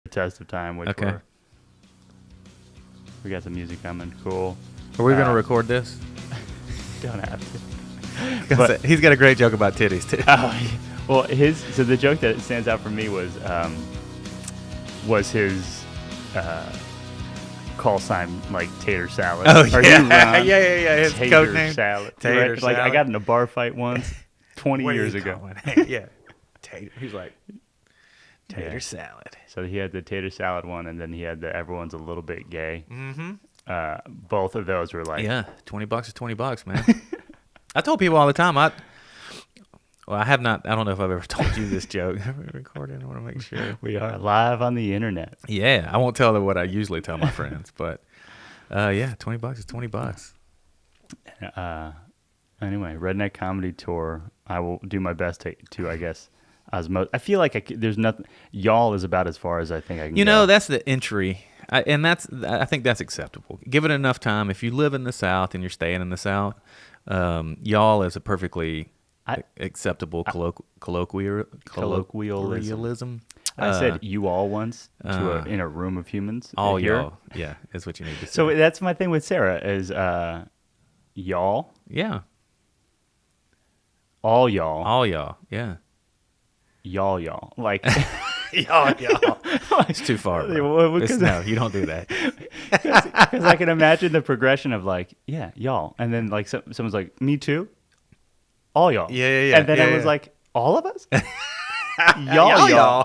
test of time, which Okay. we got some music coming. Cool. Are we going to record this? Don't have to. 'Cause But- he's got a great joke about titties, too. Well, so the joke that stands out for me was his call sign like tater salad. Oh, Are yeah. you Ron? Yeah. His Tater code name. salad. Tater Like I salad. got in a bar fight once, 20 What are years you ago. calling it? Yeah. Tater. He's like, tater Yeah. salad. So he had the tater salad one, and then he had the everyone's a little bit gay. Mm-hmm. Both of those were like, Yeah, $20 is $20, man. I told people all the time. I have not. I don't know if I've ever told you this joke. Have we recorded? I want to make sure. we are live on the internet. Yeah, I won't tell them what I usually tell my friends, but yeah, $20 is $20. Anyway, Redneck Comedy Tour. I will do my best to I guess, osmosis. I feel like there's nothing. Y'all is about as far as I think I can. You go. know, that's the entry, and I think that's acceptable. Give it enough time. If you live in the South and you're staying in the South, y'all is a perfectly acceptable colloquialism. I said you all once in a room of humans. All here. y'all, yeah, is what you need to say. So that's my thing with Sarah is y'all, yeah, all y'all, yeah, y'all. Like y'all. It's too far. Well, Bro. because- No, you don't do that. because I can imagine the progression of like y'all, and then like someone's like me too, all y'all. Yeah. And then Yeah, I was yeah. like all of us. y'all.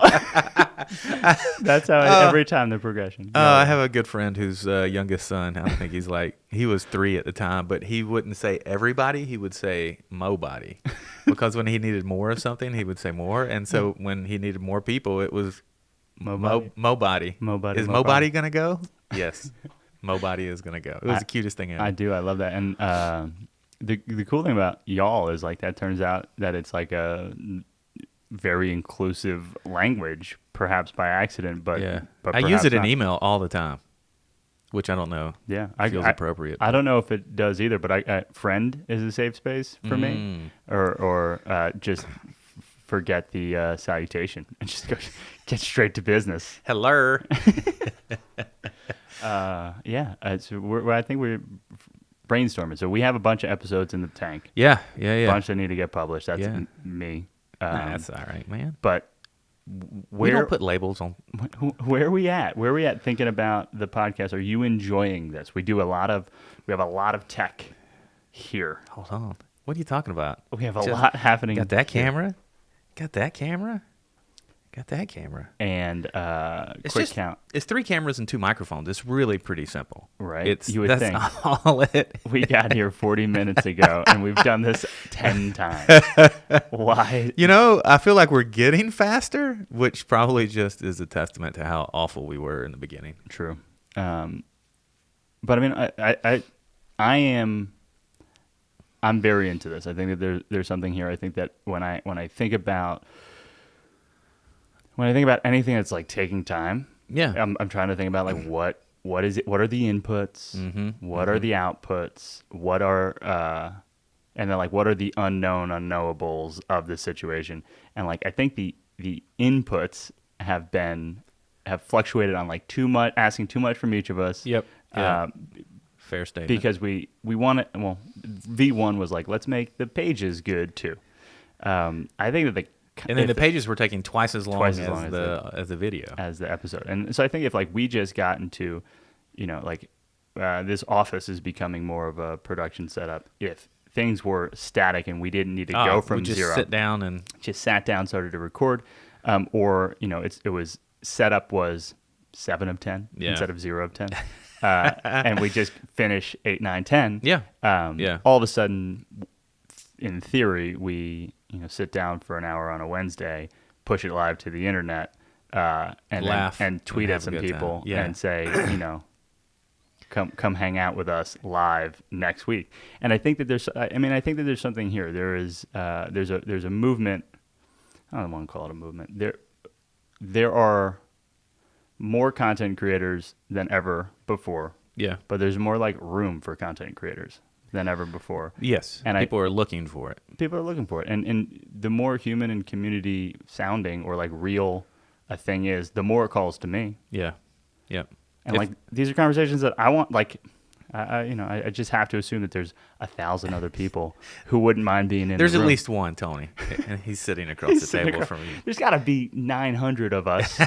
That's how every time the progression. I have a good friend whose youngest son, I think he was 3 at the time, but he wouldn't say everybody, he would say mo-body. Because when he needed more of something, he would say more. And so when he needed more people, it was Mo-body. mo-body. Mo-body, Is mo-body. mo-body going to go? Yes. Mo-body is going to go. It was the cutest thing ever. I do. I love that. And the cool thing about y'all is like that turns out that it's like a very inclusive language, perhaps by accident, but yeah. but I use perhaps it in not. email all the time, which I don't know. Yeah, feels appropriate. I don't know if it does either, but friend is a safe space for me, or just forget the salutation and just get straight to business. Hello. So I think we're brainstorming. So we have a bunch of episodes in the tank. Yeah. A bunch that need to get published. That's Yeah. me. That's all right, man. But We where don't put labels on. where are we at? Where are we at thinking about the podcast? Are you enjoying this? We have a lot of tech here. Hold on. What are you talking about? We have a lot happening. Got that here. camera? Got that camera? And quick count. It's 3 cameras and 2 microphones. It's really pretty simple. Right. You would that's think. all it. We got here 40 minutes ago, and we've done this 10 times. Why? You know, I feel like we're getting faster, which probably just is a testament to how awful we were in the beginning. True. But I mean, I'm very into this. I think that there's something here. I think that when I think about anything that's like taking time, Yeah. I'm trying to think about like what is it? What are the inputs? What are the outputs? What are and then like what are the unknowables of the situation? And like I think the inputs have fluctuated on like asking too much from each of us. Yep. Yeah. Fair statement. Because we want it. Well, V1 was like, let's make the pages good too. I think that and then the pages were taking twice as long as the video. as the episode. And so I think if like we just got into, like this office is becoming more of a production setup. If things were static and we didn't need to go from we just zero, sit down and just sat down, started to record, or it was setup was 7 of 10 instead of 0 of 10. And we just finish 8, 9, 10. Yeah. All of a sudden, in theory, we sit down for an hour on a Wednesday, push it live to the internet, and laugh and tweet and at have a some good people time. Yeah. and say, come hang out with us live next week. And I think that there's something here. There's a movement. I don't want to call it a movement. There are more content creators than ever before. Yeah. But there's more like room for content creators than ever before. Yes. And people are looking for it. People are looking for it. And the more human and community sounding or like real a thing is, the more it calls to me. Yeah. Yep. And like these are conversations that I want. Like, I just have to assume that there's 1,000 other people who wouldn't mind being in. There's the at room. least one, Tony, and he's sitting across the table from you. There's got to be 900 of us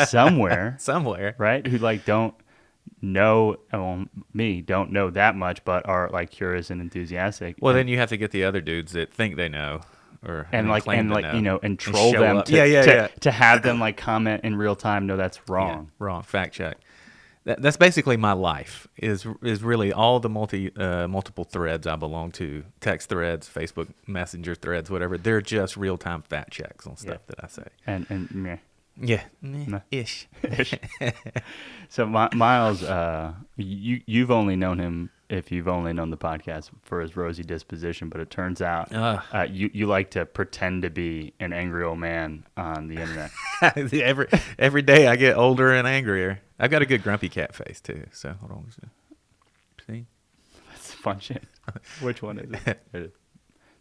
somewhere, right? Who like don't know don't know that much, but are like curious and enthusiastic. Well, then you have to get the other dudes that think they know, or and troll show them up. To have them like comment in real time. No, that's wrong. Yeah, wrong. Fact check. That's basically my life. Is really all the multiple threads I belong to, text threads, Facebook Messenger threads, whatever. They're just real time fact checks on stuff that I say. And meh. Yeah, ish. So Miles, you've only known him if you've only known the podcast for his rosy disposition, but it turns out you like to pretend to be an angry old man on the internet. every day I get older and angrier. I've got a good grumpy cat face too. So hold on. See, that's fun shit. Which one is it?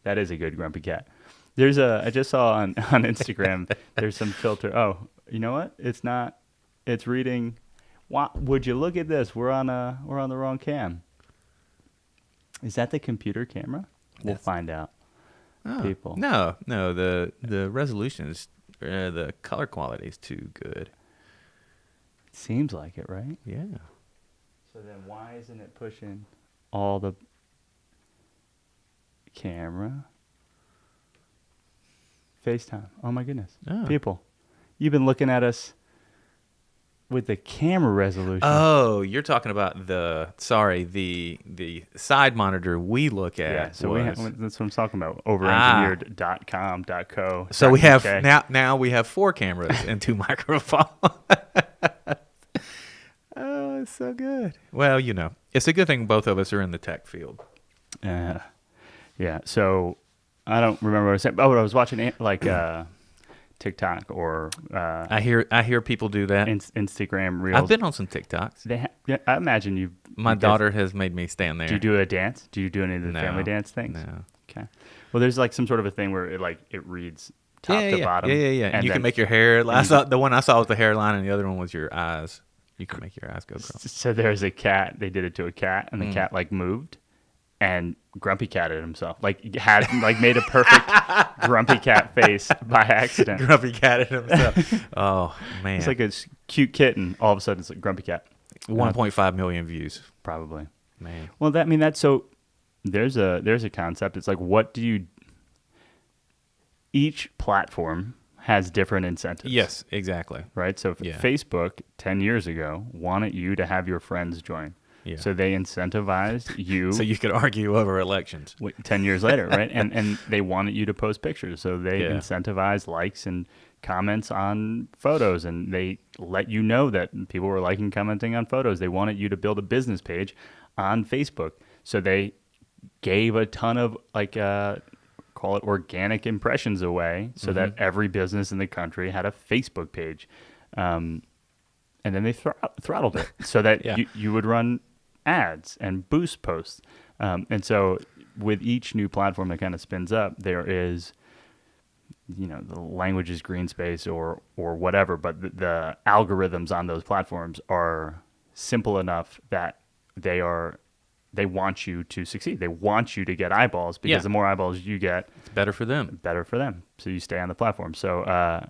That is a good grumpy cat. I just saw on Instagram, there's some filter. Oh, you know what? It's not. It's reading. Would you look at this? We're on the wrong cam. Is that the computer camera? We'll find out. Oh, people. No. The resolution is the color quality is too good. It seems like it, right? Yeah. So then why isn't it pushing all the camera? FaceTime. Oh my goodness. Oh. People, you've been looking at us with the camera resolution. Oh, you're talking about the side monitor we look at. Yeah, so that's what I'm talking about. Overengineered.com.co. So we have now we have 4 cameras and 2 microphones. Oh, it's so good. Well, it's a good thing both of us are in the tech field. Yeah. So I don't remember what I was saying. Oh, I was watching like TikTok or I hear people do that. Instagram Reels. I've been on some TikToks. I imagine you. My daughter has made me stand there. Do you do a dance? Do you do any of the family dance things? No. Okay. Well, there's like some sort of a thing where it reads top to bottom. Yeah. And you can make your hair. The one I saw was the hairline, and the other one was your eyes. You can make your eyes go across. So there's a cat. They did it to a cat, and the cat like moved. And grumpy catted himself, made a perfect grumpy cat face by accident. Grumpy catted himself. Oh man, it's like a cute kitten. All of a sudden, it's a grumpy cat. 1.5 million views, probably. Man, well, that's so. There's a concept. It's like, what do you? Each platform has different incentives. Yes, exactly. Right. So Facebook 10 years ago wanted you to have your friends join. Yeah. So they incentivized you. So you could argue over elections. 10 years later, right? And they wanted you to post pictures. So they incentivized likes and comments on photos. And they let you know that people were liking, commenting on photos. They wanted you to build a business page on Facebook. So they gave a ton of call it organic impressions away so that every business in the country had a Facebook page. And then they throttled it so that you would run ads and boost posts. And so with each new platform that kind of spins up, there is, the language is green space or whatever, but the algorithms on those platforms are simple enough that they want you to succeed. They want you to get eyeballs because the more eyeballs you get, it's better for them. So you stay on the platform. So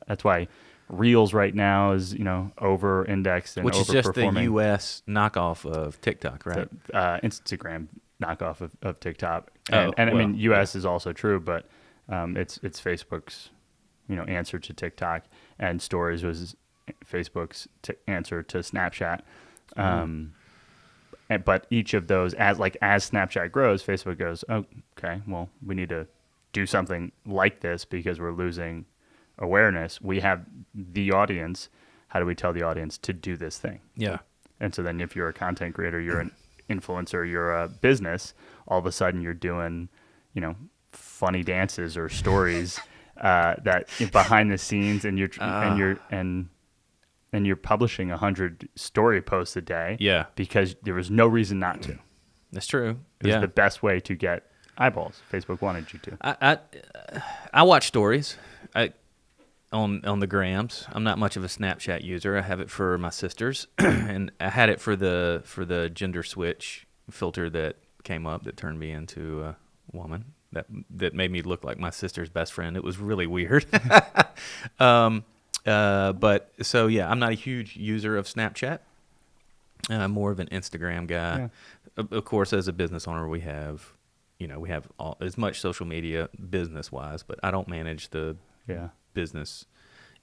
that's why Reels right now is, over-indexed and which is just the overperforming. U.S. knockoff of TikTok, right? The, Instagram knockoff of TikTok. I mean, U.S. is also true, but it's Facebook's, answer to TikTok, and Stories was Facebook's answer to Snapchat. But each of those, as Snapchat grows, Facebook goes, oh, okay, well, we need to do something like this because we're losing awareness. We have the audience. How do we tell the audience to do this thing? Yeah. And so then if you're a content creator, you're an influencer, you're a business, all of a sudden you're doing, funny dances or stories that behind the scenes, and you're publishing 100 story posts a day. Yeah. Because there was no reason not to. That's true. It was the best way to get eyeballs. Facebook wanted you to. I watch stories. on the grams. I'm not much of a Snapchat user. I have it for my sisters, and I had it for the gender switch filter that came up that turned me into a woman. That made me look like my sister's best friend. It was really weird. But so yeah, I'm not a huge user of Snapchat. I'm more of an Instagram guy. Yeah. Of course, as a business owner, we have as much social media business wise, but I don't manage the business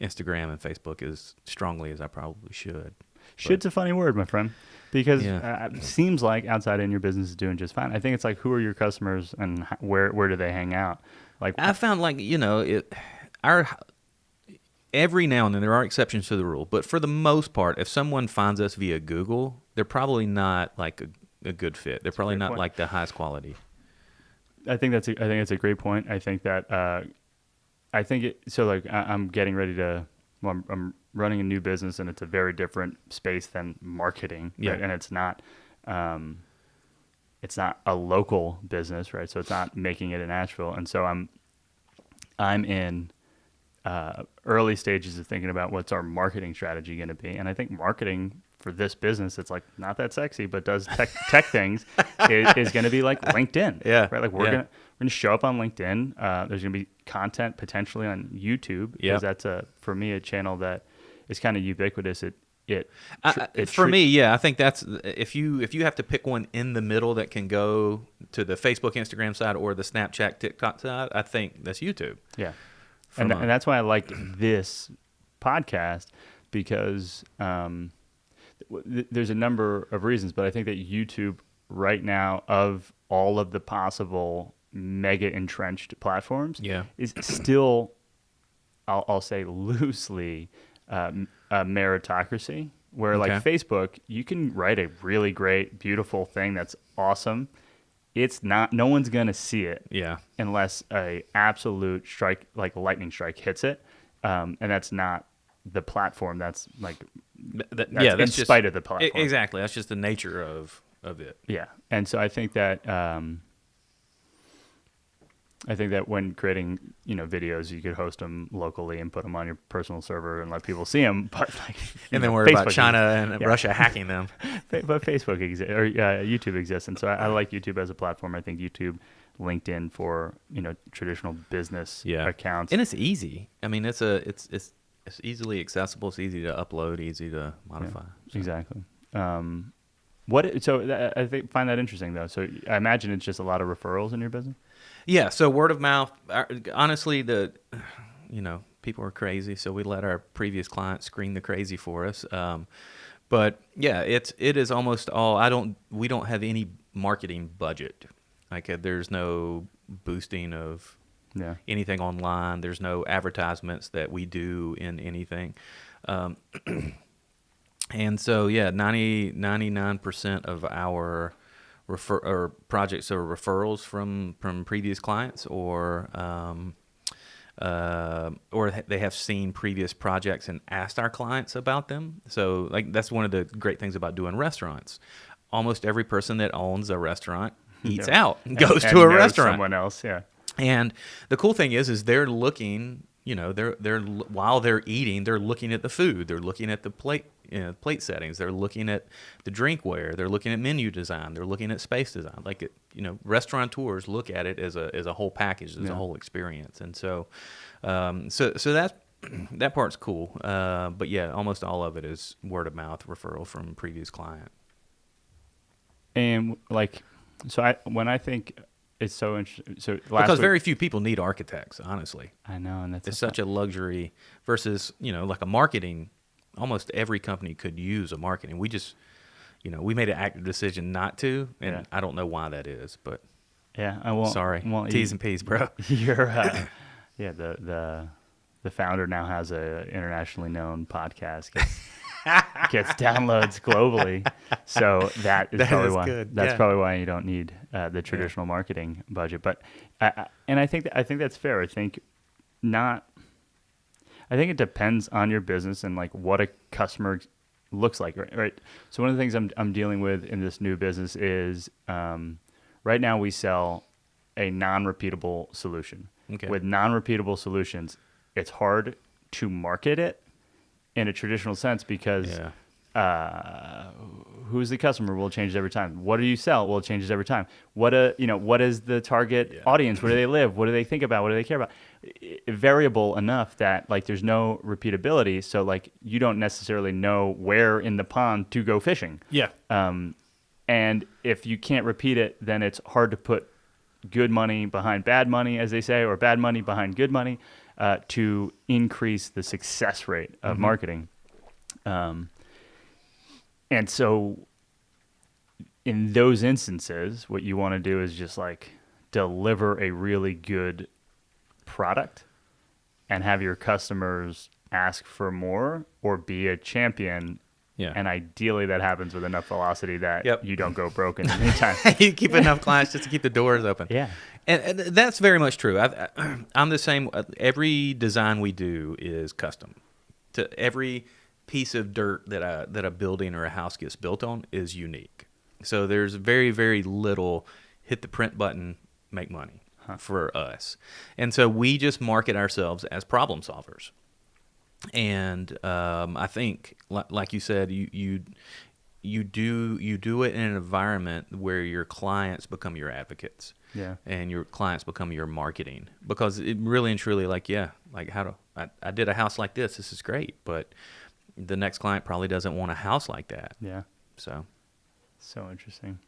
Instagram and Facebook as strongly as I probably should. Shit's a funny word, my friend, because it seems like outside in your business is doing just fine. I think it's like, who are your customers and where do they hang out? Like, I found like, every now and then there are exceptions to the rule, but for the most part, if someone finds us via Google, they're probably not like a good fit. They're probably not like the highest quality. I think that's a great point. I think that I'm getting ready to. Well, I'm running a new business, and it's a very different space than marketing. Yeah, right? And it's not a local business, right? So it's not making it in Nashville, and so I'm in early stages of thinking about what's our marketing strategy going to be. And I think marketing for this business, it's like not that sexy, but does tech things, is going to be like LinkedIn. Yeah, right. Like we're gonna show up on LinkedIn. There's going to be content potentially on YouTube, because that's for me a channel that is kind of ubiquitous. For me, I think that's if you have to pick one in the middle that can go to the Facebook, Instagram side or the Snapchat, TikTok side, I think that's YouTube. Yeah. And that's why I like this podcast, because there's a number of reasons, but I think that YouTube right now, of all of the possible mega entrenched platforms, is still, I'll say loosely, a meritocracy, where like Facebook, you can write a really great, beautiful thing that's awesome. It's not, no one's going to see it unless a absolute strike, like lightning strike, hits it. And that's not the platform. That's like, that's in spite of the platform. Exactly. That's just the nature of it. Yeah. And so I think that, when creating, videos, you could host them locally and put them on your personal server and let people see them. But and then worry about China and Russia hacking them. But Facebook exists, or YouTube exists, and so I like YouTube as a platform. I think YouTube, LinkedIn for traditional business accounts, and it's easy. I mean, it's easily accessible. It's easy to upload, easy to modify. Yeah, so. Exactly. Find that interesting though. So I imagine it's just a lot of referrals in your business. Yeah, so word of mouth. Honestly, people are crazy, so we let our previous clients screen the crazy for us. But yeah, it is almost all. We don't have any marketing budget. Like there's no boosting of anything online. There's no advertisements that we do in anything. And so 99% of our projects are referrals from previous clients, or they have seen previous projects and asked our clients about them. So like that's one of the great things about doing restaurants. Almost every person that owns a restaurant eats out, goes to a restaurant. Someone else, And the cool thing is they're looking. They're while they're eating, they're looking at the food. They're looking at the plate settings. They're looking at the drinkware. They're looking at menu design. They're looking at space design. Like restaurateurs look at it as a whole package, as a whole experience. And so that part's cool. But yeah, almost all of it is word of mouth referral from previous client. And when I think. It's so interesting. So because very few people need architects, honestly. I know, and it's such a luxury versus like a marketing. Almost every company could use a marketing. We just, we made an active decision not to, and I don't know why that is, but sorry, T's and P's, bro. You're, the founder now has a internationally known podcast. Gets downloads globally, so that is probably why. Good. That's probably why you don't need the traditional marketing budget. But I think that's fair. I think it depends on your business and like what a customer looks like, right? So one of the things I'm dealing with in this new business is right now we sell a non-repeatable solution. Okay. With non-repeatable solutions, it's hard to market it in a traditional sense because who's the customer will change every time. What do you sell? Well, it changes every time. What is the target audience? Where do they live? What do they think about? What do they care about? Variable enough that like there's no repeatability. So like you don't necessarily know where in the pond to go fishing. Yeah. And if you can't repeat it, then it's hard to put good money behind bad money, as they say, or bad money behind good money, to increase the success rate of marketing. And so in those instances, what you want to do is just like deliver a really good product and have your customers ask for more or be a champion. Yeah. And ideally that happens with enough velocity that you don't go broken anytime. You keep enough clients just to keep the doors open. Yeah. And that's very much true. I'm the same. Every design we do is custom. To every piece of dirt that a building or a house gets built on is unique. So there's very, very little hit the print button, make money for us. And so we just market ourselves as problem solvers. And I think, like you said, you do it in an environment where your clients become your advocates. Yeah. And your clients become your marketing, because it really and truly, I did a house like this. This is great, but the next client probably doesn't want a house like that. Yeah. So interesting.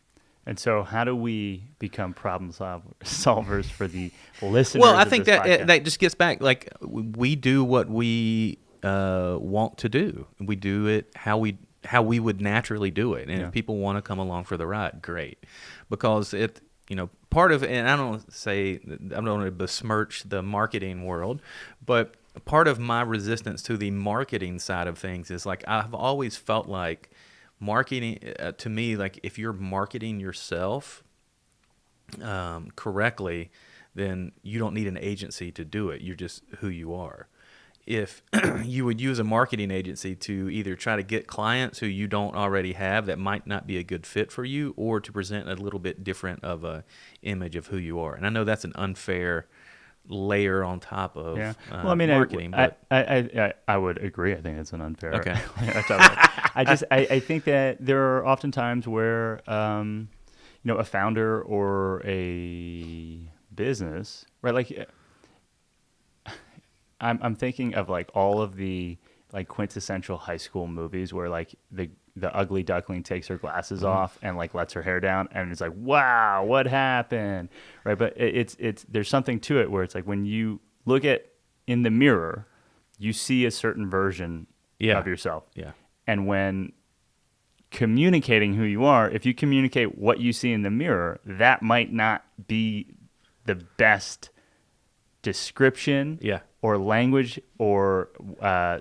And so how do we become problem solvers for the listeners? Well, I of think this that podcast? that just gets back, like, we do what we want to do. We do it how we would naturally do it. And if people want to come along for the ride, great. Because part of, and I don't want to besmirch the marketing world, but part of my resistance to the marketing side of things is like I've always felt like marketing to me, like if you're marketing yourself correctly, then you don't need an agency to do it. You're just who you are. If you would use a marketing agency to either try to get clients who you don't already have that might not be a good fit for you, or to present a little bit different of a image of who you are. And I know that's an unfair layer on top of marketing. I would agree. I think it's an unfair. Okay. I think that there are often times where a founder or a business, right? Like I'm thinking of like all of the like quintessential high school movies where like the ugly duckling takes her glasses off and like lets her hair down, and it's like, wow, what happened, right? But it's there's something to it where it's like when you look at in the mirror, you see a certain version of yourself. Yeah. And when communicating who you are, if you communicate what you see in the mirror, that might not be the best description or language or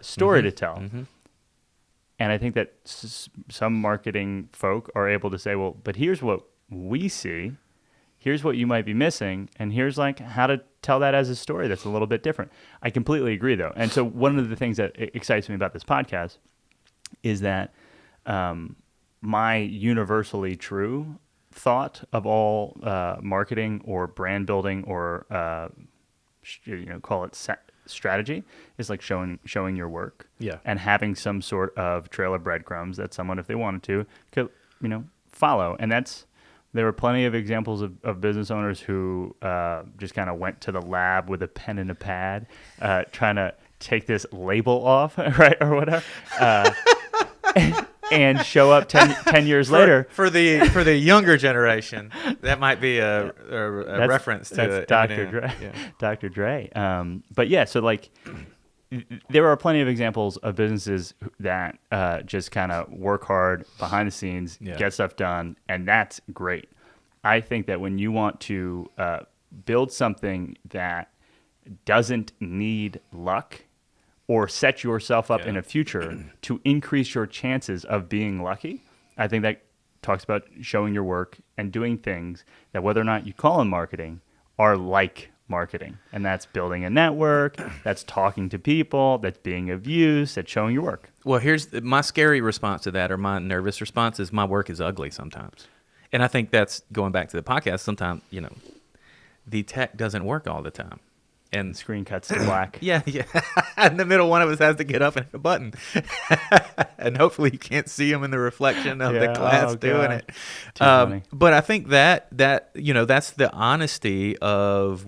story to tell. Mm-hmm. And I think that some marketing folk are able to say, well, but here's what we see, here's what you might be missing, and here's like how to tell that as a story that's a little bit different. I completely agree, though. And so one of the things that excites me about this podcast is that my universally true thought of all marketing or brand building or call it strategy is like showing your work, and having some sort of trail of breadcrumbs that someone, if they wanted to, could follow. And there were plenty of examples of business owners who just kind of went to the lab with a pen and a pad, trying to take this label off, right, or whatever, and show up 10 years later. For the younger generation, that might be a reference to that's Dr. Dre. Yeah. Dr. Dre. But yeah, so like there are plenty of examples of businesses that just kind of work hard behind the scenes, get stuff done, and that's great. I think that when you want to build something that doesn't need luck, or set yourself up in a future to increase your chances of being lucky, I think that talks about showing your work and doing things that, whether or not you call them marketing, are like marketing. And that's building a network, that's talking to people, that's being of use, that's showing your work. Well, here's my scary response to that, or my nervous response, is my work is ugly sometimes. And I think that's going back to the podcast. Sometimes, the tech doesn't work all the time. and Screen cuts to black. yeah. In the middle, one of us has to get up and hit a button, and hopefully you can't see him in the reflection of the Yeah, glass oh, doing God. it. Too funny. But I think that that's the honesty of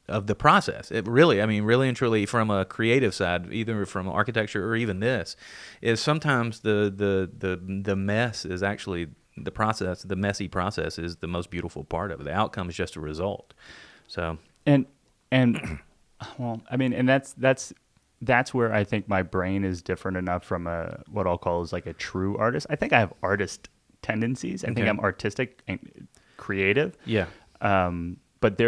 the process. It really, I mean, really and truly, from a creative side, either from architecture or even this, is sometimes the mess is actually the process. The messy process is the most beautiful part of it. The outcome is just a result. So And well, I mean, and that's where I think my brain is different enough from what I'll call is like a true artist. I think I have artist tendencies. I think Okay. I'm artistic and creative. yeah, But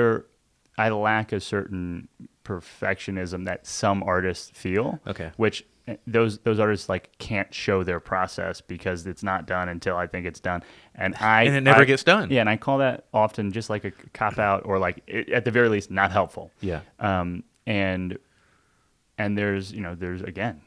I lack a certain perfectionism that some artists feel. Okay. Which those artists like can't show their process because it's not done until I think it's done, and it never gets done. Yeah, and I call that often just like a cop out, or like at the very least not helpful. Yeah. And there's again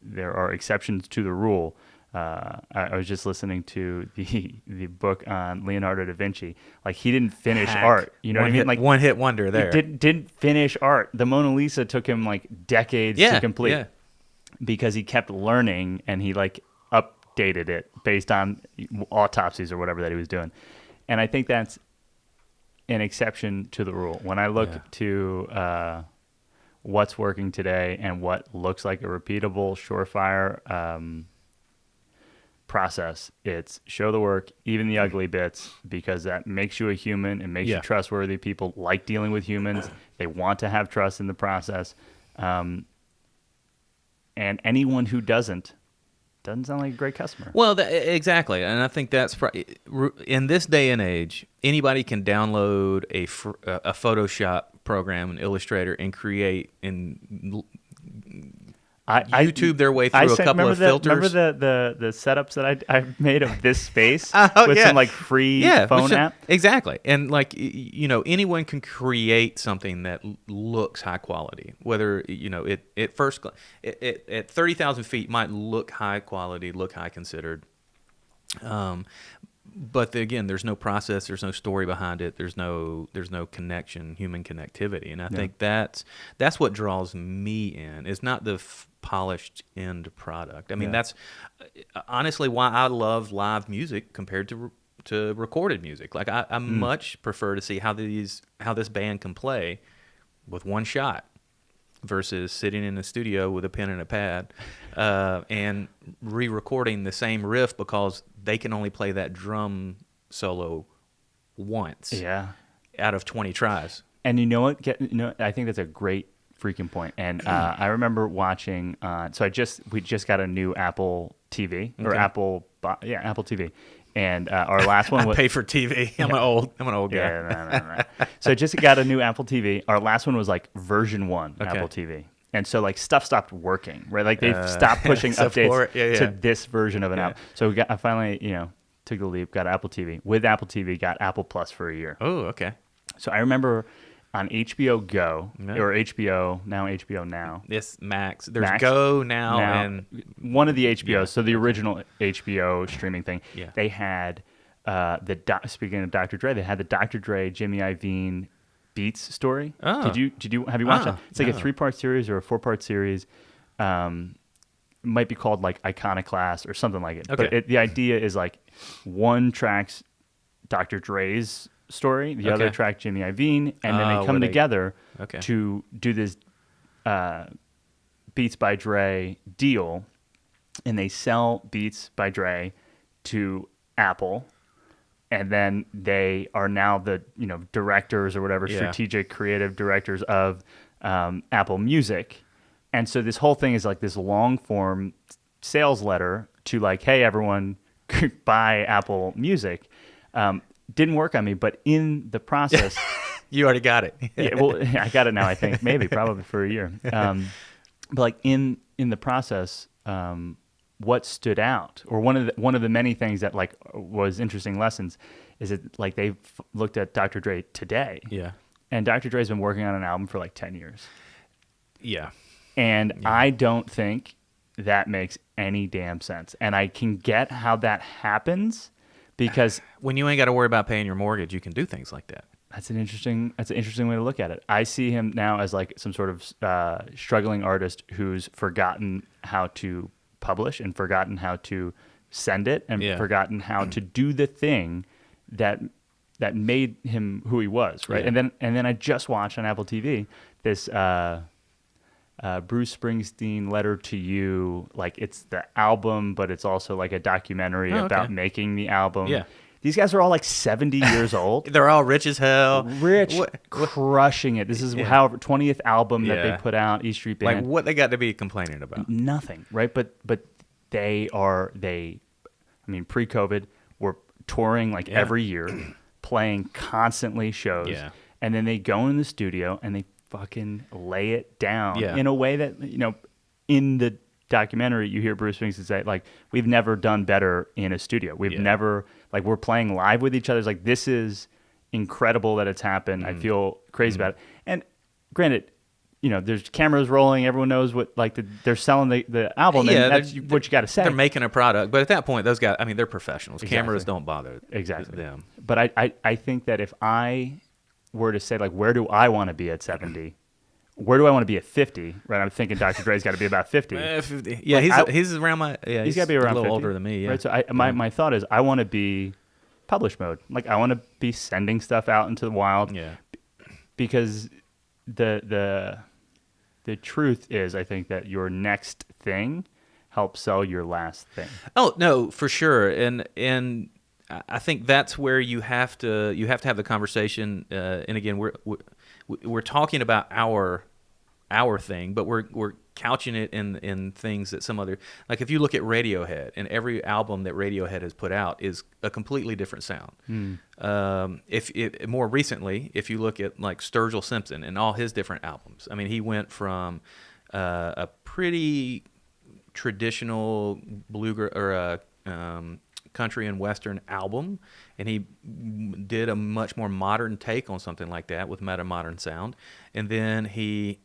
there are exceptions to the rule. I was just listening to the book on Leonardo da Vinci. Like, he didn't finish Hack. art. You know what I mean? Like, one hit wonder there. he didn't finish art. The Mona Lisa took him like decades to complete, Yeah. because he kept learning, and he like updated it based on autopsies or whatever that he was doing. And I think that's an exception to the rule. When I look Yeah. to what's working today and what looks like a repeatable, surefire process, it's show the work, even the ugly bits, because that makes you a human. It makes Yeah. you trustworthy. People like dealing with humans. They want to have trust in the process. And anyone who doesn't sound like a great customer. Well, exactly, and I think that's in this day and age, anybody can download a Photoshop program, an Illustrator, and create and YouTube their way through a couple of filters. Remember the setups that I've made of this space Oh, with yeah. some like free phone app? Exactly. And like, anyone can create something that looks high quality, whether, it at first, at 30,000 feet might look high quality, look high considered. But again, there's no process, there's no story behind it, there's no connection, human connectivity, and I think that's what draws me in. Is not the polished end product. I mean, that's honestly why I love live music compared to recorded music. Like, I much prefer to see how this band can play with one shot versus sitting in a studio with a pen and a pad and re-recording the same riff because they can only play that drum solo once out of 20 tries. And you know what? I think that's a great freaking point. And I remember watching. We just got a new Apple TV or Apple TV. And our last one was pay for TV. I'm an old guy. Yeah, no. So I just got a new Apple TV. Our last one was like version 1 Apple TV. And so like stuff stopped working, right? Like they've stopped pushing updates to this version of an app. So I finally, took the leap, got Apple TV. With Apple TV, got Apple Plus for a year. Oh, okay. So I remember on HBO Go or HBO Now. Yes, Max. There's Go now and one of the HBOs. So the original HBO streaming thing. Yeah. They had speaking of Dr. Dre, they had the Dr. Dre Jimmy Iovine Beats story. Oh. Have you watched that? It's like a 3-part series or a 4-part series. Might be called like Iconoclast or something like it. Okay. But the idea is like one track's Dr. Dre's story, the other track Jimmy Iovine, and then they come together to do this Beats by Dre deal, and they sell Beats by Dre to Apple. And then they are now the directors or whatever, strategic creative directors of Apple Music. And so this whole thing is like this long form sales letter to like, hey, everyone, buy Apple Music. Didn't work on me, but in the process, you already got it. Yeah, well, I got it now. I think probably for a year. But like in the process, what stood out, or one of the many things that like was interesting lessons, is that like they looked at Dr. Dre today. Yeah. And Dr. Dre's been working on an album for like 10 years. Yeah. And I don't think that makes any damn sense. And I can get how that happens because when you ain't got to worry about paying your mortgage, you can do things like that. That's an interesting way to look at it. I see him now as like some sort of struggling artist who's forgotten how to publish and forgotten how to send it and forgotten how to do the thing that made him who he was, right? Yeah. And then I just watched on Apple TV this Bruce Springsteen Letter to You. Like, it's the album, but it's also like a documentary about making the album. Yeah. These guys are all like 70 years old. They're all rich as hell. Crushing it. This is however 20th album that they put out, E Street Band. Like, what they got to be complaining about? Nothing, right? But I mean, pre-COVID, we're touring like every year, playing constantly shows. Yeah. And then they go in the studio and they fucking lay it down in a way that, in the documentary, you hear Bruce Springsteen say, like, we've never done better in a studio. We've never, like, we're playing live with each other. It's like, this is incredible that it's happened. I feel crazy about it. And granted, there's cameras rolling. Everyone knows what, like, they're selling the album. Yeah, and that's what you got to say. They're making a product. But at that point, those guys, I mean, they're professionals. Exactly. Cameras don't bother them. But I think that if I were to say, like, where do I want to be at 70? Where do I want to be at 50? Right, I'm thinking Dr. Dre's got to be about 50. 50. Yeah, he's around my. Yeah, he's got to be around a little 50, older than me. Yeah. Right. So my thought is I want to be publish mode. Like, I want to be sending stuff out into the wild. Yeah. Because the truth is, I think that your next thing helps sell your last thing. Oh no, for sure, and I think that's where you have to have the conversation. And again, we're talking about our thing, but we're couching it in things that some other, like, if you look at Radiohead, and every album that Radiohead has put out is a completely different sound. If more recently, if you look at like Sturgill Simpson and all his different albums, I mean, he went from a pretty traditional bluegrass or country and western album, and he did a much more modern take on something like that with meta modern sound, and then he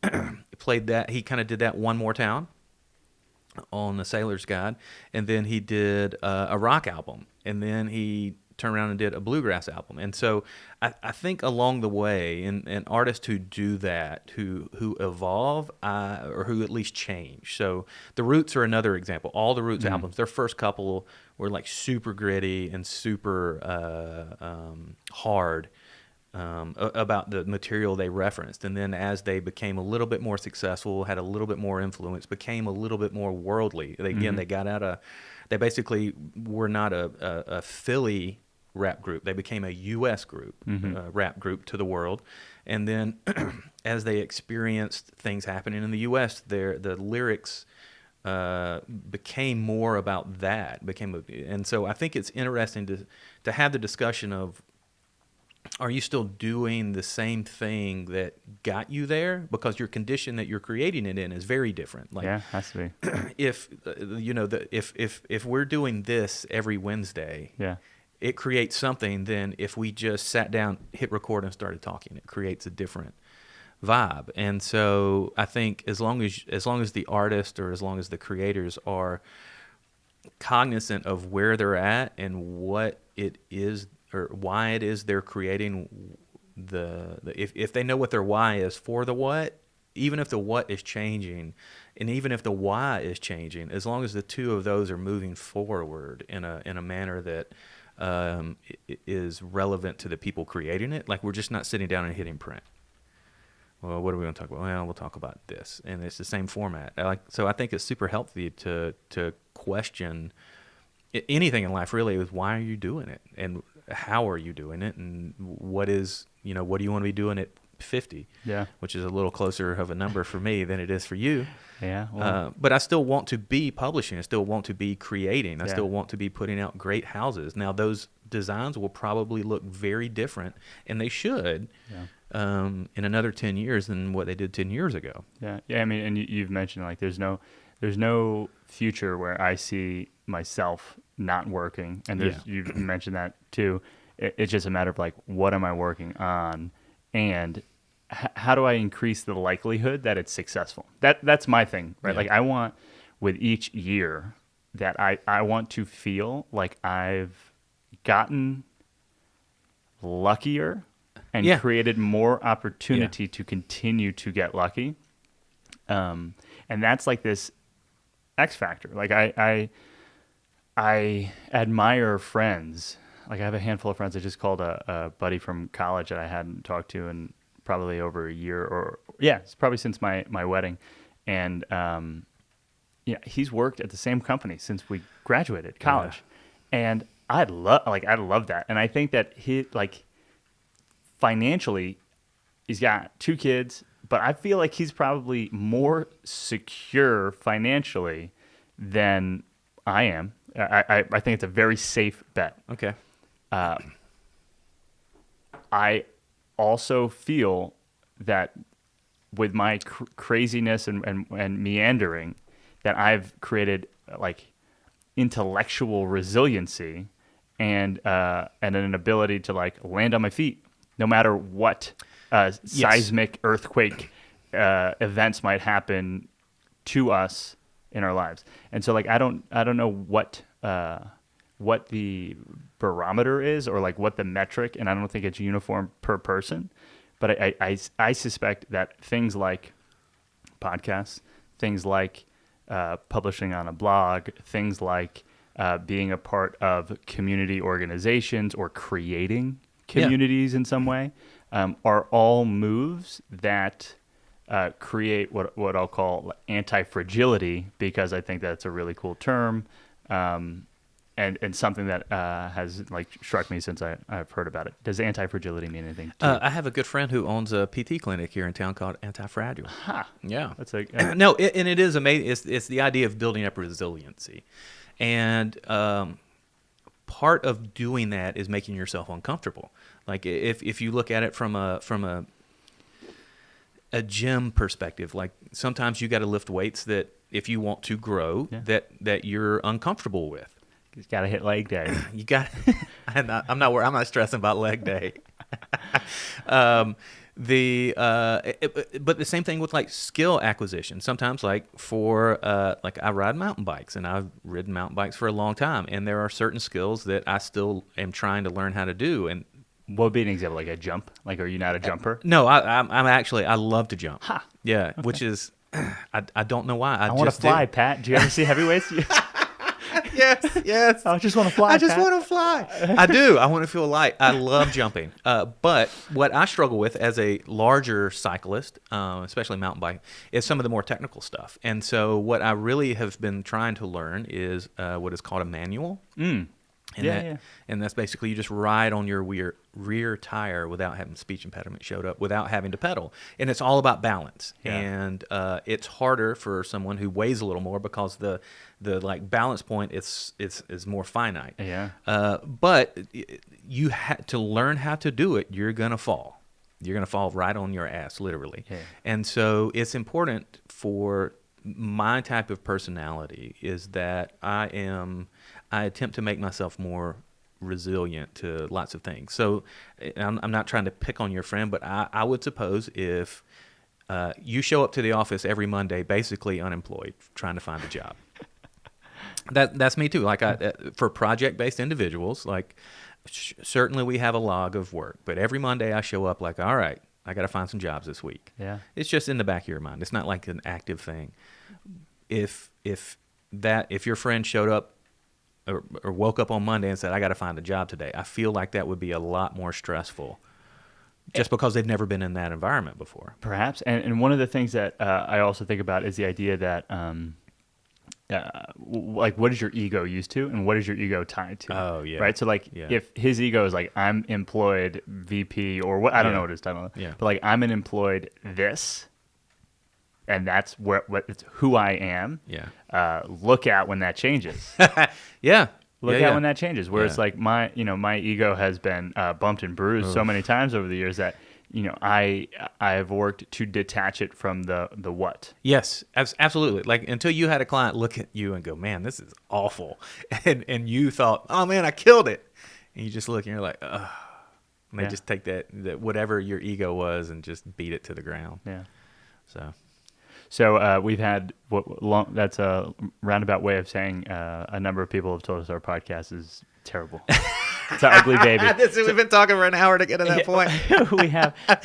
played that, he kind of did that One More Town on the Sailor's Guide, and then he did a rock album, and then he turned around and did a bluegrass album. And so I think along the way, and artists who do that, who evolve, or who at least change. So the Roots are another example. All the Roots albums, their first couple were like super gritty and super hard about the material they referenced. And then as they became a little bit more successful, had a little bit more influence, became a little bit more worldly. They got out of, they basically were not a Philly rap group. They became a U.S. group, rap group to the world. And then as they experienced things happening in the U.S., the lyrics became more about that. And so I think it's interesting to have the discussion of, are you still doing the same thing that got you there? Because your condition that you're creating it in is very different. Like, yeah, has to be. If we're doing this every Wednesday, it creates something. Then if we just sat down, hit record, and started talking, it creates a different vibe. And so I think as long as the artist, or as long as the creators are cognizant of where they're at and what it is, or why it is they're creating if they know what their why is for the what, even if the what is changing, and even if the why is changing, as long as the two of those are moving forward in a manner that is relevant to the people creating it, like, we're just not sitting down and hitting print. Well, what are we going to talk about? Well, we'll talk about this, and it's the same format. So I think it's super healthy to question anything in life, really, is why are you doing it, and how are you doing it, and what do you want to be doing at 50? Yeah, which is a little closer of a number for me than it is for you. Yeah, well. But I still want to be publishing. I still want to be creating. I still want to be putting out great houses. Now, those designs will probably look very different, and they should, in another 10 years than what they did 10 years ago. Yeah. I mean, and you've mentioned, like, there's no future where I see myself not working, and you've mentioned that too. It's just a matter of, like, what am I working on, and how do I increase the likelihood that it's successful? That's my thing, right? Like, I want, with each year, that I want to feel like I've gotten luckier and Yeah. created more opportunity to continue to get lucky. And that's like this X factor. Like I admire friends. Like I have a handful of friends. I just called a buddy from college that I hadn't talked to in probably over a year, or it's probably since my wedding. And he's worked at the same company since we graduated college. And I love that. And I think that he, like, financially, he's got 2 kids, but I feel like he's probably more secure financially than I am. I think it's a very safe bet. Okay. I also feel that with my craziness and meandering, that I've created like intellectual resiliency and an ability to like land on my feet no matter what seismic earthquake events might happen to us in our lives. And so like I don't know what the barometer is or like what the metric, and I don't think it's uniform per person, but I suspect that things like podcasts, things like publishing on a blog, things like being a part of community organizations or creating communities in some way, are all moves that create what I'll call anti-fragility, because I think that's a really cool term, and something that has like struck me since I've heard about it. Does anti-fragility mean anything to you? I have a good friend who owns a PT clinic here in town called Anti-Fragile. Yeah. That's a No, and it is amazing. It's the idea of building up resiliency. And part of doing that is making yourself uncomfortable. Like if you look at it from a gym perspective, like sometimes you got to lift weights that if you want to grow, that you're uncomfortable with. You got to hit leg day. You got. I'm not stressing about leg day. But the same thing with like skill acquisition. Sometimes like like I ride mountain bikes, and I've ridden mountain bikes for a long time, and there are certain skills that I still am trying to learn how to do. And what would be an example? Like a jump? Like, are you not a jumper? No, I'm actually, I love to jump. Ha. Yeah, okay. Which is, I don't know why. I want to fly, Pat. Do you ever see heavyweights? Yes. I just want to fly. I just want to fly. I do. I want to feel light. I love jumping. But what I struggle with as a larger cyclist, especially mountain bike, is some of the more technical stuff. And so what I really have been trying to learn is what is called a manual. And that's basically you just ride on your rear tire without having speech impediment showed up, without having to pedal. And it's all about balance. Yeah. And it's harder for someone who weighs a little more because the like balance point is more finite. Yeah. But you to learn how to do it, you're going to fall. You're going to fall right on your ass, literally. Yeah. And so it's important for my type of personality is that I attempt to make myself more resilient to lots of things. So I'm not trying to pick on your friend, but I would suppose if you show up to the office every Monday basically unemployed, trying to find a job. That's me too. Like for project-based individuals, like certainly we have a log of work, but every Monday I show up like, all right, I got to find some jobs this week. Yeah. It's just in the back of your mind. It's not like an active thing. If your friend showed up or woke up on Monday and said, I got to find a job today, I feel like that would be a lot more stressful just because they've never been in that environment before. Perhaps. And one of the things that I also think about is the idea that like what is your ego used to and what is your ego tied to? Oh, yeah. Right? So like if his ego is like I'm employed VP or what, I don't know what his title is, but like I'm an employed this, and that's it's who I am. Yeah. Look out when that changes. Yeah. Look out when that changes. Where it's like my ego has been bumped and bruised so many times over the years that I have worked to detach it from the what. Yes, absolutely. Like until you had a client look at you and go, man, this is awful, and you thought, oh man, I killed it, and you just look and you're like, ugh. And they just take that whatever your ego was and just beat it to the ground. Yeah. So we've had that's a roundabout way of saying a number of people have told us our podcast is terrible. It's an ugly baby. We've been talking for an hour to get to that point.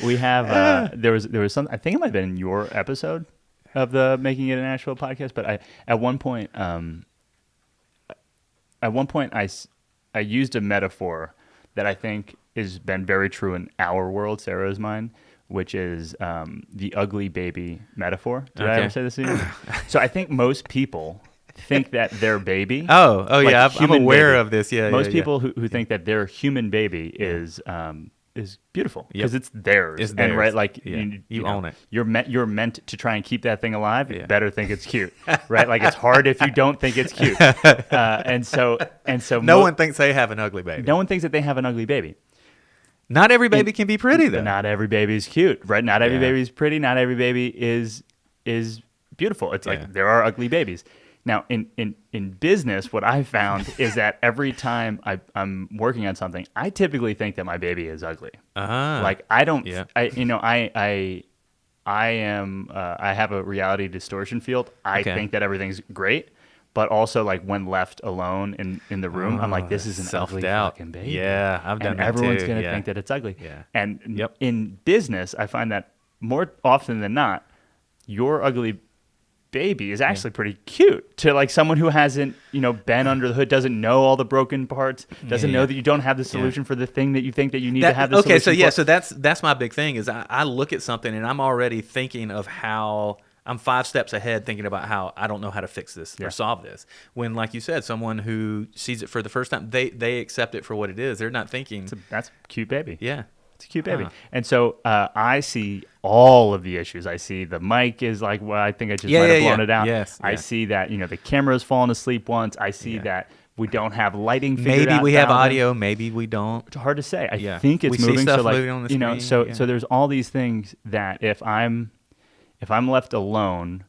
we have there was some, I think it might have been in your episode of the Making It in Nashville podcast, but at one point I used a metaphor that I think has been very true in our world, Sarah's mind, which is the ugly baby metaphor. Did I ever say this to you? So I think most people think that their baby. Yeah, I'm aware of this. Yeah, most people who think that their human baby is beautiful because it's theirs. It's and theirs. right, like you own it. You're meant to try and keep that thing alive. You better think it's cute, right? Like it's hard if you don't think it's cute. And so no one thinks they have an ugly baby. No one thinks that they have an ugly baby. Not every baby can be pretty though. Not every baby is cute, right? Not every baby is pretty. Not every baby is beautiful. It's like there are ugly babies. Now, in business, what I've found is that every time I'm working on something, I typically think that my baby is ugly. Like I don't, I have a reality distortion field. I think that everything's great, but also like when left alone in the room, I'm like, this is an ugly fucking baby. Yeah, I've done and that everyone's too. gonna think that it's ugly. Yeah. And in business, I find that more often than not, your ugly baby is actually pretty cute to like someone who hasn't been under the hood, doesn't know all the broken parts, doesn't know that you don't have the solution for the thing that you think that you need to have the solution so that's my big thing is I look at something and I'm already thinking of how I'm 5 steps ahead thinking about how I don't know how to fix this or solve this. When, like you said, someone who sees it for the first time, they accept it for what it is. They're not thinking that's a cute baby. Yeah. It's a cute baby. And so I see all of the issues. I see the mic is like, well, I think I just might have blown it out. Yes, I see that, the camera's fallen asleep once. I see that we don't have lighting figured out. Maybe we have audio, maybe we don't. It's hard to say. I think it's we moving. See stuff so like, moving on the screen. So there's all these things that if I'm left alone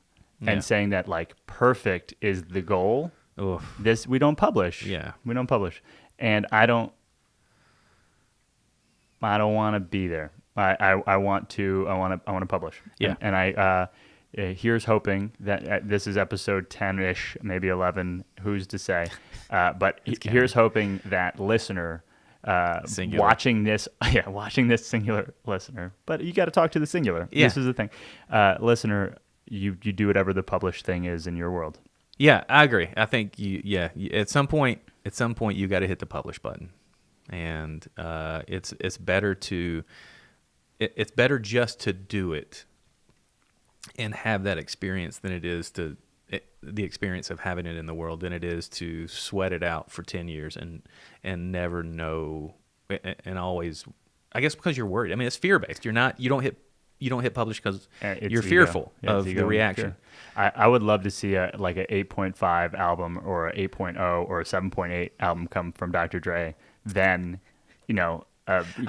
and saying that like perfect is the goal, we don't publish. Yeah. We don't publish. And I don't want to be there. I want to publish. Yeah. And I here's hoping that this is episode 10-ish, maybe 11. Who's to say? But here's hoping that listener singular. watching this singular listener. But you got to talk to the singular. Yeah. This is the thing, listener. You do whatever the published thing is in your world. Yeah, I agree. I think at some point you got to hit the publish button. And it's better just to do it and have that experience than it is the experience of having it in the world than it is to sweat it out for 10 years and never know and always, I guess, because you're worried. I mean, it's fear based. You don't hit publish because you're fearful of the reaction. I would love to see like an 8.5 album or an 8.0 or a 7.8 album come from Dr. Dre. Then, I'm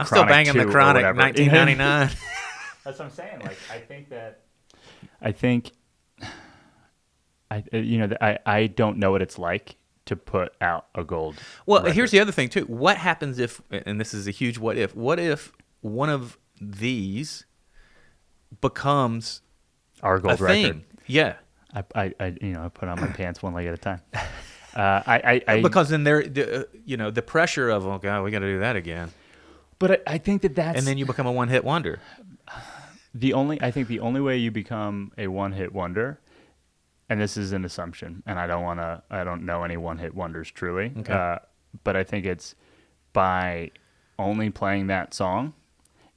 still banging the Chronic 1999. That's what I'm saying. Like, I don't know what it's like to put out a gold. Well, record. Here's the other thing too. What happens if, and this is a huge what if one of these becomes our gold record? Thing. Yeah. I put on my pants one leg at a time. Because then the pressure of, oh God, we got to do that again. But I think that's, and then you become a one-hit wonder. I think the only way you become a one-hit wonder, and this is an assumption, and I don't know any one-hit wonders truly. Okay. But I think it's by only playing that song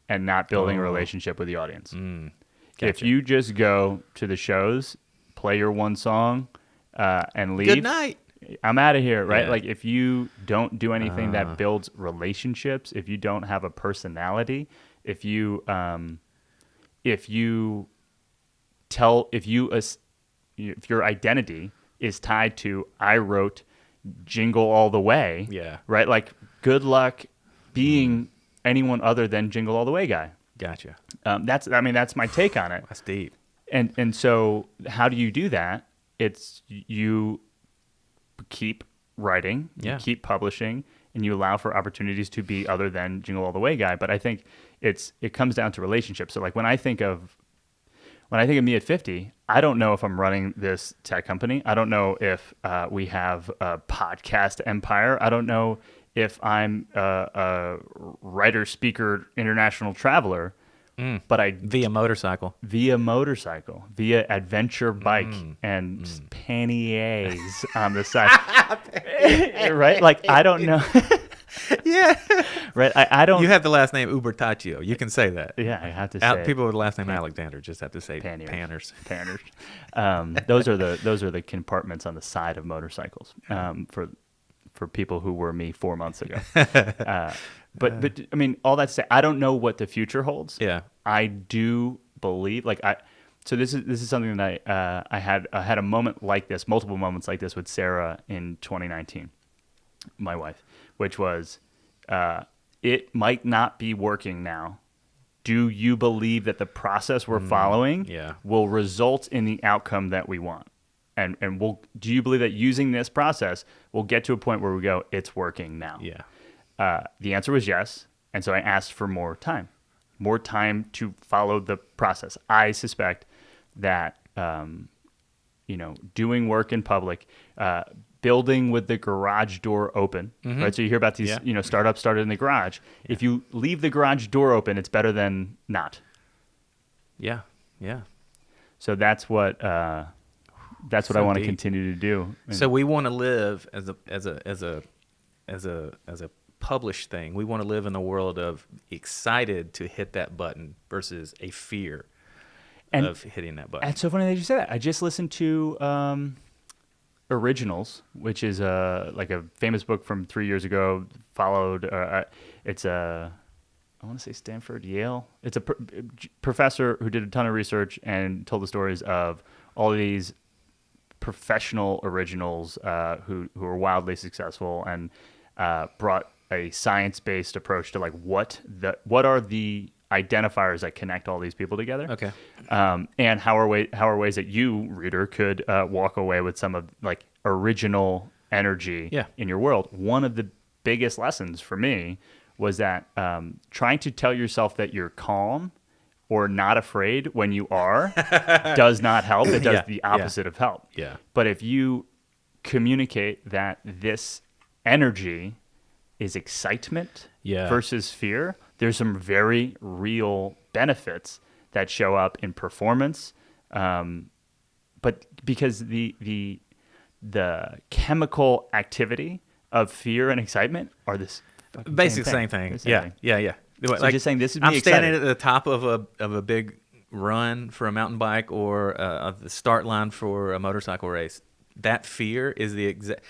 and not building a relationship with the audience. Gotcha. If you just go to the shows, play your one song, and leave. Good night. I'm out of here, right? Yeah. Like if you don't do anything that builds relationships, if you don't have a personality, if your identity is tied to I wrote Jingle All the Way, right? Like good luck being anyone other than Jingle All the Way guy. Gotcha. That's my take on it. That's deep. And so how do you do that? It's you keep writing, you keep publishing, and you allow for opportunities to be other than Jingle All the Way guy. But I think it comes down to relationships. So like when I think of me at 50, I don't know if I'm running this tech company. I don't know if we have a podcast empire. I don't know if I'm a writer, speaker, international traveler, but I Via motorcycle. via adventure bike and panniers on the side, right? Like I don't know, Yeah. right? I don't. You have the last name Ubertaccio. You can say that. Yeah, I have to say People with the last name Alexander just have to say Panniers. Panners. Panners. Those are the compartments on the side of motorcycles for people who were me 4 months ago. But I mean, all that to say, I don't know what the future holds. Yeah. I do believe, so this is something that I had a moment like this, multiple moments like this with Sarah in 2019, my wife, which was, it might not be working now. Do you believe that the process we're following will result in the outcome that we want? And do you believe that using this process, we'll get to a point where we go, it's working now? Yeah. The answer was yes. And so I asked for more time to follow the process. I suspect that, doing work in public, building with the garage door open, right? So you hear about these, startups started in the garage. Yeah. If you leave the garage door open, it's better than not. Yeah. Yeah. So that's what I want to continue to do. So we want to live as a published thing. We want to live in the world of excited to hit that button versus a fear of hitting that button. It's so funny that you say that. I just listened to Originals, which is like a famous book from 3 years ago. It's I want to say Stanford, Yale. It's a professor who did a ton of research and told the stories of all of these professional originals who are wildly successful and brought a science-based approach to like what are the identifiers that connect all these people together. Okay. And how are ways that you, reader, could walk away with some of like original energy in your world. One of the biggest lessons for me was that trying to tell yourself that you're calm or not afraid when you are does not help. It does the opposite of help. Yeah. But if you communicate that this energy is excitement versus fear, there's some very real benefits that show up in performance. But because the chemical activity of fear and excitement are this basically same thing. Yeah. So like, just saying, this is me I'm standing excited at the top of a big run for a mountain bike or the start line for a motorcycle race. That fear is the exact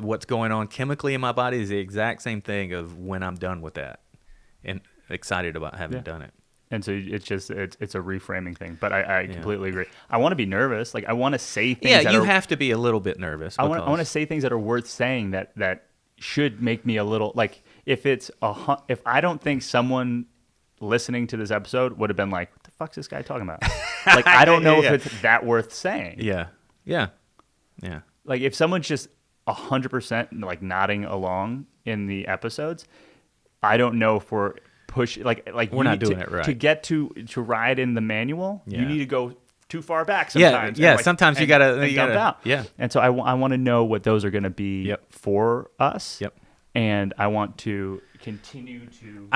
what's going on chemically in my body is the exact same thing of when I'm done with that and excited about having done it. And so it's just it's a reframing thing. But I completely agree. I want to be nervous. Like I want to say things. Yeah, you have to be a little bit nervous. I want to say things that are worth saying that should make me a little like if I don't think someone listening to this episode would have been like, what the fuck's this guy talking about? Like I don't know if it's that worth saying. Yeah. Like if someone's just 100% like nodding along in the episodes, I don't know if we're we're not doing it right. To get to ride in the manual, you need to go too far back sometimes. Yeah. Sometimes you gotta dump out. Yeah. And so I want to know what those are going to be for us. Yep. And I want to continue to.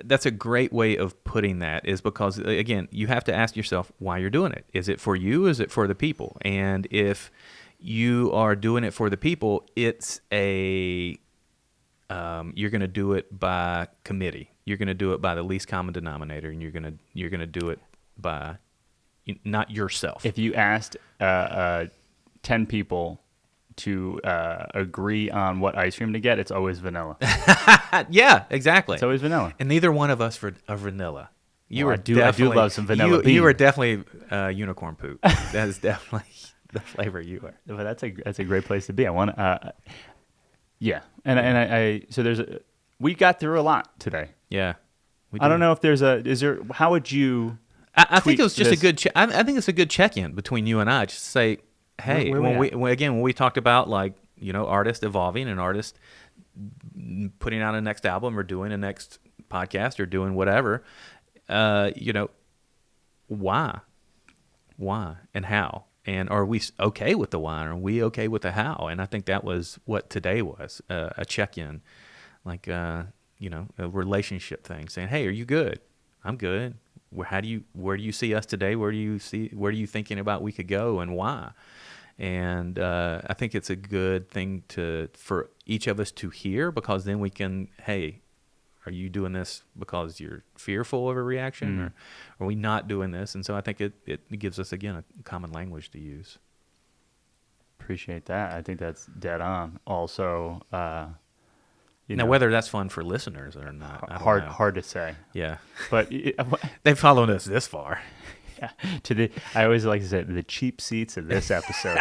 That's a great way of putting that is because again you have to ask yourself why you're doing it. Is it for you? Is it for the people? And if you are doing it for the people, it's you're going to do it by committee. You're going to do it by the least common denominator, and you're going to do it by not yourself. If you asked 10 people to agree on what ice cream to get, it's always vanilla. Yeah, exactly. It's always vanilla. And neither one of us are vanilla. I do love some vanilla bean. You are definitely unicorn poop. That is definitely the flavor you are. But that's a great place to be. I want to. Yeah, and we got through a lot today. Yeah, I don't know if how would you? I think it was just a good. I think it's a good check-in between you and I. Just to say, hey, when we talked about like artists evolving and artists putting out a next album or doing a next podcast or doing whatever, why and how, And are we okay with the why? Are we okay with the how? And I think that was what today was, a check-in, like, a relationship thing, saying, hey, are you good? I'm good. Where do you see us today? Where are you thinking about we could go, and why? And I think it's a good thing for each of us to hear, because then we can, hey, are you doing this because you're fearful of a reaction, or are we not doing this? And so I think it gives us, again, a common language to use. Appreciate that. I think that's dead on. Also, now, whether that's fun for listeners or not, I don't know. Hard to say. Yeah, but they've followed us this far. Yeah, I always like to say the cheap seats of this episode.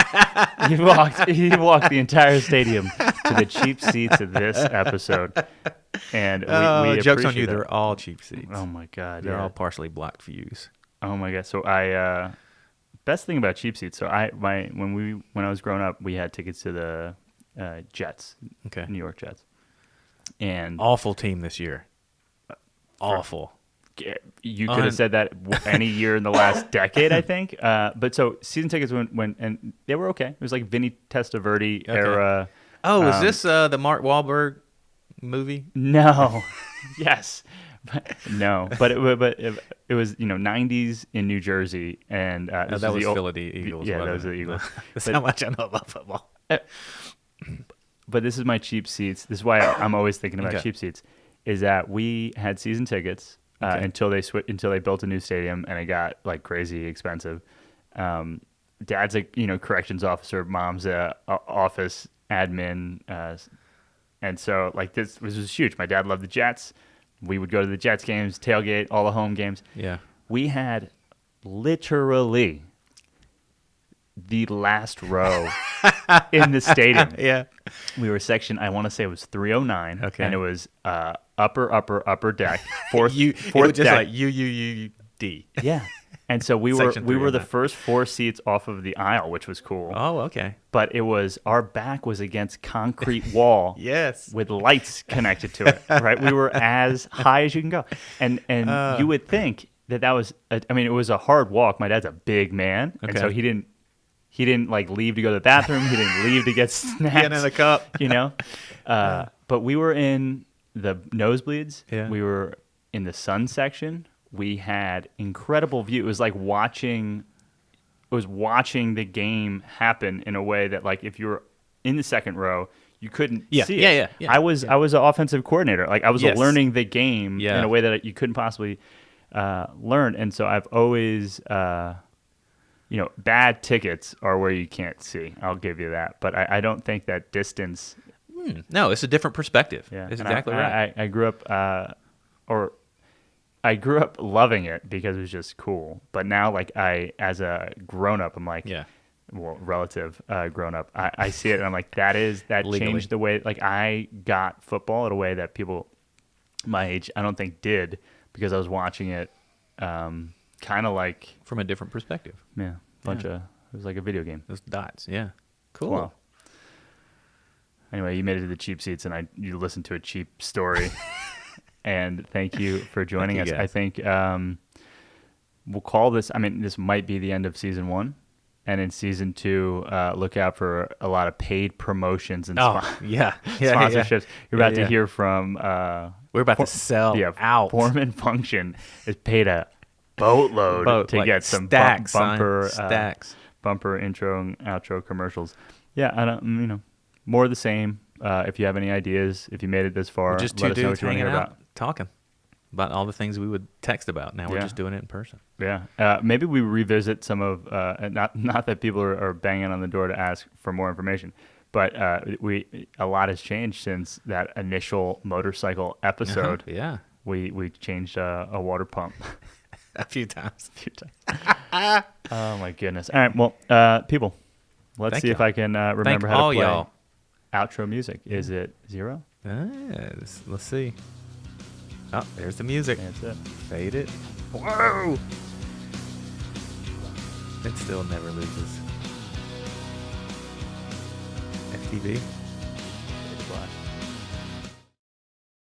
He walked the entire stadium to the cheap seats of this episode, and we jokes on you. that. They're all cheap seats. Oh my God, they're all partially blocked views. Oh my God. So best thing about cheap seats. So when I was growing up, we had tickets to the Jets, New York Jets, and awful team this year. Awful. You could have said that any year in the last decade, I think. But so season tickets went and they were okay. It was like Vinny Testaverde era. Oh, is this the Mark Wahlberg movie? No. Yes. No. But it was 90s in New Jersey, and that was Philadelphia Eagles. Yeah, that was the Eagles. That's how much I know about football. But this is my cheap seats. This is why I'm always thinking about cheap seats. Is that we had season tickets. Until they built a new stadium, and it got like crazy expensive. Dad's a corrections officer, mom's a office admin, and so like this was huge. My dad loved the Jets. We would go to the Jets games, tailgate all the home games. Yeah, we had literally the last row in the stadium. Yeah, we were section, I want to say it was 309. Okay, and it was upper deck, fourth just deck. like UUUD. Yeah, and so we were the first 4 seats off of the aisle, which was cool. Oh, okay. But our back was against concrete wall. Yes, with lights connected to it. Right, we were as high as you can go, and you would think that was. It was a hard walk. My dad's a big man, and so he didn't like leave to go to the bathroom. He didn't leave to get snacks. Get in the cup, But we were in the nosebleeds. Yeah. We were in the sun section. We had incredible view. It was like watching the game happen in a way that, like, if you were in the second row, you couldn't see it. Yeah. I was an offensive coordinator. Like, I was learning the game in a way that you couldn't possibly learn. And so I've always, bad tickets are where you can't see. I'll give you that. But I don't think that distance. No, it's a different perspective. Yeah, it's exactly right. I grew up, I grew up loving it because it was just cool. But now, like, as a grown up, I'm like, relative grown up, I see it and I'm like, that legally changed the way. Like, I got football in a way that people my age, I don't think, did, because I was watching it, kind of like from a different perspective. Yeah, it was like a video game. Those dots, yeah, cool. Wow. Anyway, you made it to the cheap seats, and you listened to a cheap story. And thank you for joining us. Guys. I think we'll call this. This might be the end of season 1, and in season 2, look out for a lot of paid promotions and sponsorships. Yeah. You're about to hear from. We're about to sell out. Form & Function is paid a boatload to get some stacks, bumper intro and outro commercials. Yeah, I don't. More of the same. If you have any ideas, if you made it this far, just let us know what you want to hear about. Talking about all the things we would text about. Now we're just doing it in person. Yeah. Maybe we revisit some of, not that people are banging on the door to ask for more information, but a lot has changed since that initial motorcycle episode. Yeah. We changed a water pump. A few times. Oh my goodness. All right. Well, people, let's see if I can remember how to play y'all. Outro music. Is it 0? Let's see. Oh, there's the music. That's it. Fade it. Whoa! It still never loses. FTV. It's black.